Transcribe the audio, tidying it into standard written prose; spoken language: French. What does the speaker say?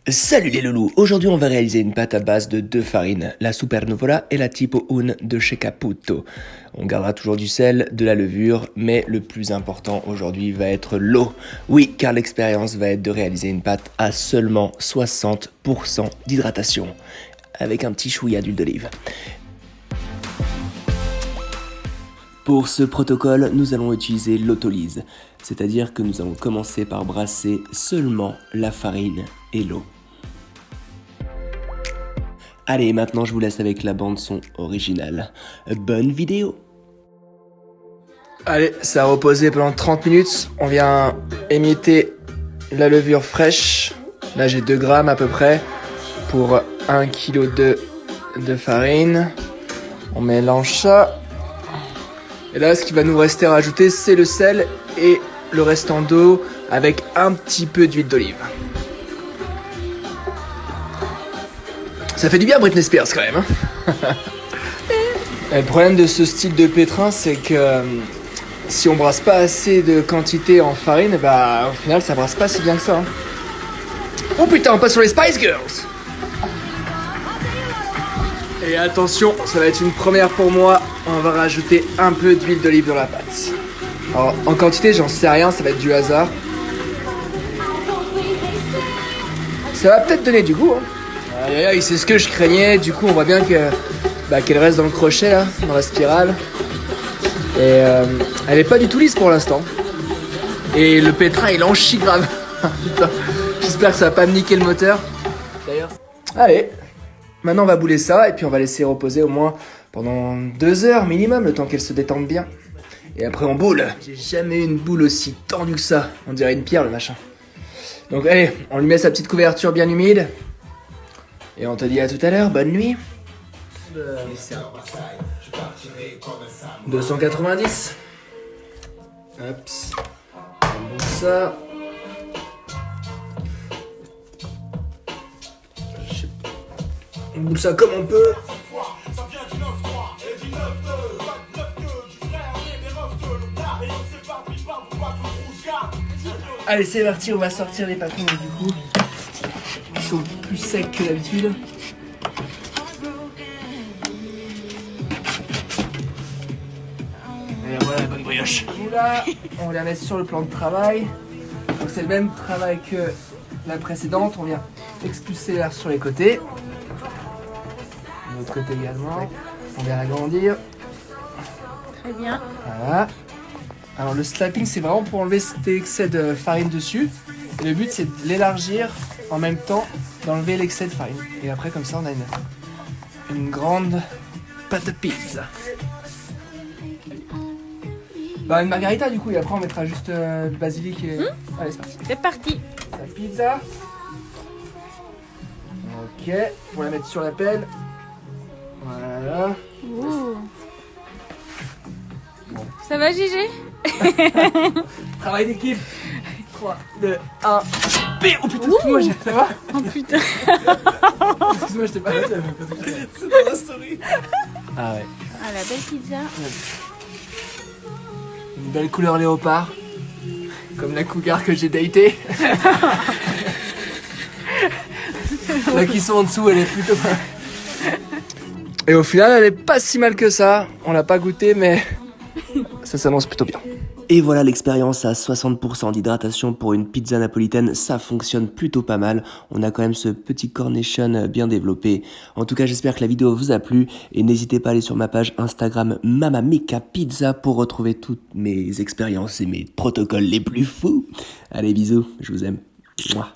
Salut les loulous, aujourd'hui on va réaliser une pâte à base de deux farines, la Supernuvola et la Tipo 1 de chez Caputo. On gardera toujours du sel, de la levure, mais le plus important aujourd'hui va être l'eau. Oui, car l'expérience va être de réaliser une pâte à seulement 60% d'hydratation, avec un petit chouïa d'huile d'olive. Pour ce protocole, nous allons utiliser l'autolyse, c'est-à-dire que nous allons commencer par brasser seulement la farine et l'eau. Allez, maintenant je vous laisse avec la bande son originale. Bonne vidéo! Allez, ça a reposé pendant 30 minutes. On vient émietter la levure fraîche. Là j'ai 2 grammes à peu près pour 1 kg de farine. On mélange ça. Et là ce qui va nous rester à rajouter c'est le sel et le restant d'eau avec un petit peu d'huile d'olive. Ça fait du bien Britney Spears quand même. Hein. Le problème de ce style de pétrin, c'est que si on brasse pas assez de quantité en farine, bah au final ça brasse pas si bien que ça. Hein. Oh putain, on passe sur les Spice Girls. Et attention, ça va être une première pour moi. On va rajouter un peu d'huile d'olive dans la pâte. Alors en quantité, j'en sais rien, ça va être du hasard. Ça va peut-être donner du goût. Hein. Aïe aïe, c'est ce que je craignais, du coup on voit bien que qu'elle reste dans le crochet là, dans la spirale. Et elle est pas du tout lisse pour l'instant. Et le pétrin il en chie grave. Putain, j'espère que ça va pas me niquer le moteur. D'ailleurs. Allez, maintenant on va bouler ça et puis on va laisser reposer au moins pendant 2 heures minimum, le temps qu'elle se détende bien. Et après on boule. J'ai jamais eu une boule aussi tendue que ça. On dirait une pierre le machin. Donc allez, on lui met sa petite couverture bien humide. Et on te dit à tout à l'heure, bonne nuit. 290. Hop. On boule ça. On boule ça comme on peut. Allez, c'est parti, on va sortir les papillons du coup. Ils sont plus secs que d'habitude. Et voilà la bonne brioche. Là, on va la mettre sur le plan de travail. Donc c'est le même travail que la précédente. On vient expulser l'air sur les côtés. De l'autre côté également. On vient l'agrandir. Très bien. Voilà. Alors le slapping c'est vraiment pour enlever cet excès de farine dessus. Et le but c'est de l'élargir en même temps d'enlever l'excès de farine. Et après comme ça on a une grande pâte de pizza. Bah une margarita du coup et après on mettra juste du basilic et... Allez c'est parti. C'est parti. La pizza. Ok, on va la mettre sur la pelle. Voilà. Ouh. Bon. Ça va Gigi? Travail d'équipe. 3, 2, 1. Oh putain, excuse-moi, ça va? Oh putain. Excuse-moi, je t'ai pas noté. C'est dans la story. Ah ouais. Ah la belle pizza. Une belle couleur léopard. Comme la cougar que j'ai datée. Là qui sont en dessous, elle est plutôt pas. Et au final, elle est pas si mal que ça. On l'a pas goûté, mais ça s'annonce plutôt bien. Et voilà l'expérience à 60% d'hydratation pour une pizza napolitaine, ça fonctionne plutôt pas mal. On a quand même ce petit cornichon bien développé. En tout cas, j'espère que la vidéo vous a plu et n'hésitez pas à aller sur ma page Instagram Mamma Mia Pizza pour retrouver toutes mes expériences et mes protocoles les plus fous. Allez, bisous, je vous aime. Mouah.